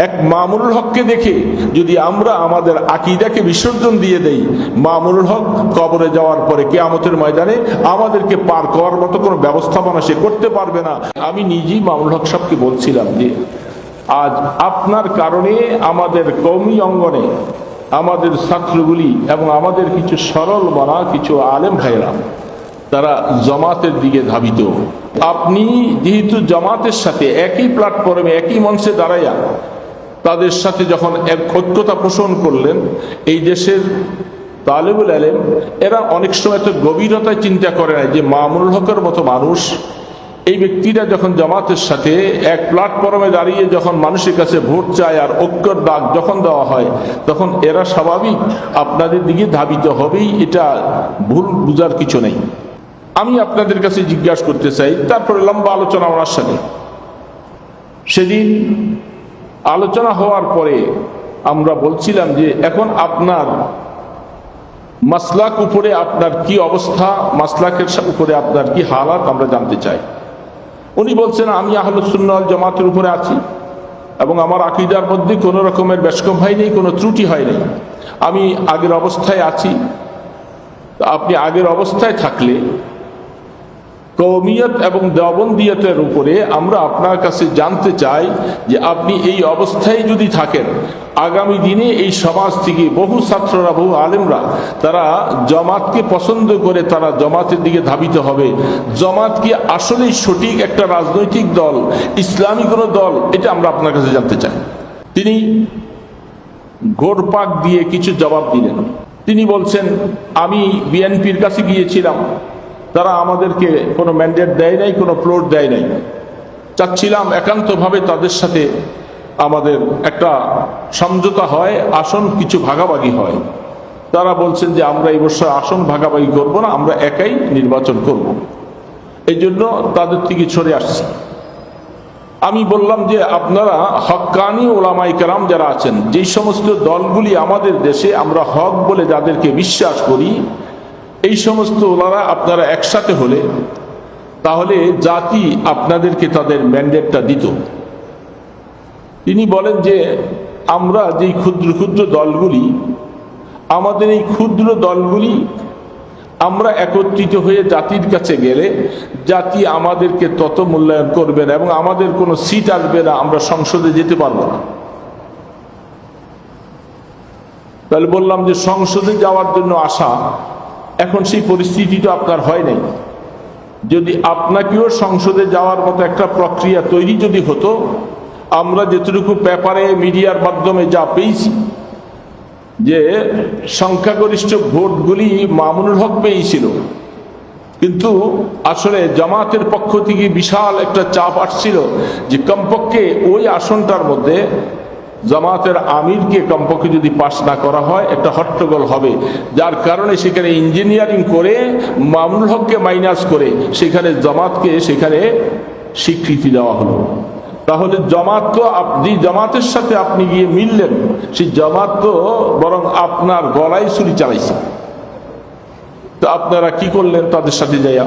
এক মামুনুল হককে দেখে যদি আমরা আমাদের আকীদাকে বিসর্জন দিয়ে দেই, মামুনুল হক কবরে যাওয়ার পরে কিয়ামতের ময়দানে আমাদেরকে পার করার মতো কোনো ব্যবস্থাপনা সে করতে পারবে না। আমি নিজেই মামুনুল হক সাহেবকে বলছিলাম যে আজ আপনার কারণে আমাদের কওমি অঙ্গনে আমাদের ছাত্রগুলি এবং আমাদের কিছু সরল মনা কিছু আলেম ভাইরা তারা জামাতের দিকে ধাবিত। আপনি যেহেতু জামাতের সাথে একই প্ল্যাটফর্মে একই মঞ্চে দাঁড়াইয়া তাদের সাথে যখন এক ঐক্যতা পোষণ করলেন, এই দেশের তালেবুল আলেম এরা অনেক সময় তো গভীরতায় চিন্তা করে না যে মামুনুল হকের মতো মানুষ, এই ব্যক্তিরা যখন জামাতের সাথে এক প্ল্যাটফর্মে দাঁড়িয়ে যখন মানুষের কাছে ভোট চায় আর ঐক্যর ডাক যখন দেওয়া হয়, তখন এরা স্বাভাবিক আপনাদের দিকে ধাবিত হবেই, এটা ভুল বুঝার কিছু নেই। আমি আপনাদের কাছে জিজ্ঞাসা করতে চাই, তারপরে লম্বা আলোচনা ওনার সাথে। সেদিন আলোচনা হওয়ার পরে আমরা বলছিলাম যে এখন আপনার মাসলাক উপরে আপনার কি অবস্থা, মাসলাকের উপরে আপনার কি হালাত আমরা জানতে চাই। উনি বলছেন আমি আহলুস সুন্নাহ ওয়াল জামাতের উপরে আছি এবং আমার আকীদার মধ্যে কোনো রকমের বেশকম হয় নেই, কোনো ত্রুটি হয় নেই, আমি আগের অবস্থায় আছি। আপনি আগের অবস্থায় থাকলে কওমিয়ত এবং দেওবন্দিয়তের উপরে আমরা আপনার কাছে জানতে চাই যে আপনি এই অবস্থায় যদি থাকেন, আগামী দিনে এই সমাজ থেকে বহু ছাত্ররা বহু আলেমরা তারা জামাতকে পছন্দ করে তারা জামাতের দিকে ধাবিত হবে। জামাত কি আসলেই সঠিক একটা রাজনৈতিক দল, ইসলামী কোনো দল, এটা আমরা আপনার কাছে জানতে চাই। তিনি ঘোরপাক দিয়ে কিছু জবাব দিলেন। তিনি বলছেন আমি বিএনপির কাছে গিয়েছিলাম, তারা আমাদেরকে কোনো ম্যান্ডেট দেয় নাই, কোনো প্লট দেয় নাই, চাচ্ছিলাম একান্তভাবে তাদের সাথে আমাদের একটা সমঝোতা হয়, আসন কিছু ভাগাভাগি হয়। তারা বলছেন যে আমরা এই বছর আসন ভাগাভাগি করব না, আমরা একাই নির্বাচন করব, এই জন্য তাদের থেকে সরে আসছি। আমি বললাম যে আপনারা হক্কানি ওলামায়ে কেরাম যারা আছেন, যেই সমস্ত দলগুলি আমাদের দেশে আমরা হক বলে যাদেরকে বিশ্বাস করি, এই সমস্ত ওলারা আপনারা একসাথে হলে তাহলে জাতি আপনাদেরকে তাদের ম্যান্ডেটটা দিত। তিনি বলেন যে আমরা যেই ক্ষুদ্র ক্ষুদ্র দলগুলি, আমাদের এই ক্ষুদ্র দলগুলি আমরা একত্রিত হয়ে জাতির কাছে গেলে জাতি আমাদেরকে তত মূল্যায়ন করবে না এবং আমাদের কোনো সিট আসবে না, আমরা সংসদে যেতে পারবো না। তাহলে বললাম যে সংসদে যাওয়ার জন্য আসা, এখন সেই পরিস্থিতিটা আপনার হয় নাই। যদি আপনাকেও সংসদে যাওয়ার মতো একটা প্রক্রিয়া তৈরি যদি হতো, আমরা যেটুকু পেপারে মিডিয়ার মাধ্যমে যা পেয়েছি যে সংখ্যাগরিষ্ঠ ভোটগুলি মামুনুল হক পেয়েছিল, কিন্তু আসলে জামাতের পক্ষ থেকে বিশাল একটা চাপ আসছিল যে কমপক্ষে ওই আসনটার মধ্যে জামাতের আমিরকে কমপক্ষে যদি পাস না করা হয় একটা হট্টগোল হবে, যার কারণে সেখানে ইঞ্জিনিয়ারিং করে মামুনুল হককে মাইনাস করে সেখানে জামাতকে সেখানে স্বীকৃতি দেওয়া হলো। তাহলে জামাত তো আপনি জামাতের সাথে আপনি গিয়ে মিললেন, সেই জামাত তো বরং আপনার গলায় ছুরি চালাইছে। তো আপনারা কি করলেন তাদের সাথে যাইয়া?